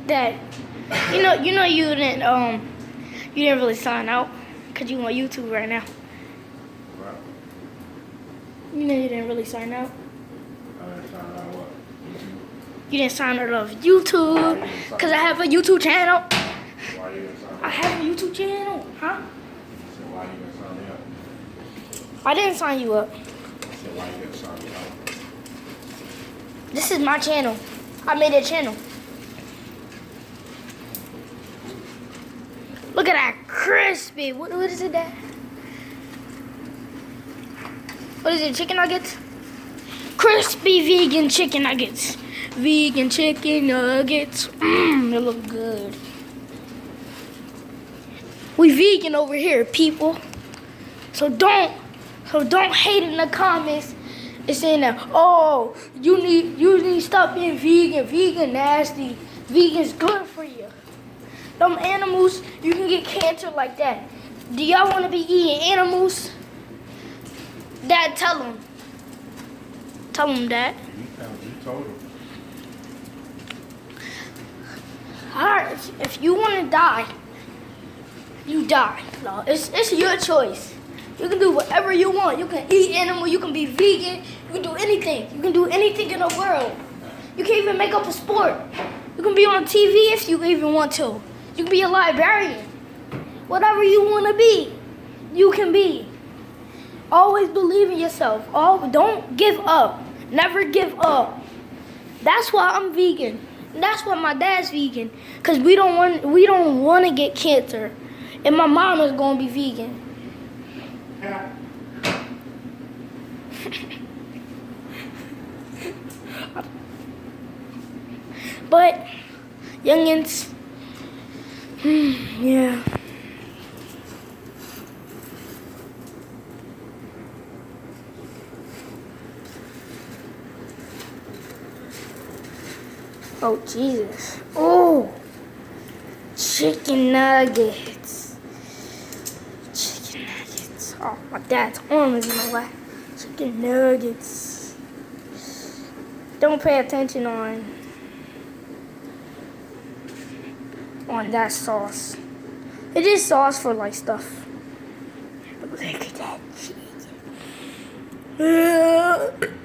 Dad, you didn't really sign out because you on YouTube right now. What? You know you didn't really sign out. I didn't sign out what? You didn't sign out of YouTube because I have a YouTube channel. Why you didn't sign I up? have a YouTube channel, huh? So why you didn't sign me up? I didn't sign you up. I said why you didn't sign me up? This is my channel. I made a channel. Look at that crispy. What is it, Dad? What is it? Chicken nuggets? Crispy vegan chicken nuggets. Vegan chicken nuggets. They look good. We vegan over here, people. So don't hate in the comments. It's saying that, oh, you need to stop being vegan. Vegan nasty. Vegan's good for you. Them animals, you can get cancer like that. Do y'all want to be eating animals? Dad, tell them. Tell them, Dad. You told him. Alright, if you want to die, you die. No, it's your choice. You can do whatever you want. You can eat animal, you can be vegan, you can do anything. You can do anything in the world. You can even make up a sport. You can be on TV if you even want to. You can be a librarian. Whatever you want to be, you can be. Always believe in yourself. Don't give up. Never give up. That's why I'm vegan. And that's why my dad's vegan. Cause we don't want to get cancer. And my mom is gonna be vegan. But youngins, yeah. Oh, Jesus. Oh, chicken nuggets. Chicken nuggets. Oh, my dad's arm is in my way. Chicken nuggets. Don't pay attention on that sauce. It is sauce for like stuff. Look at that chicken.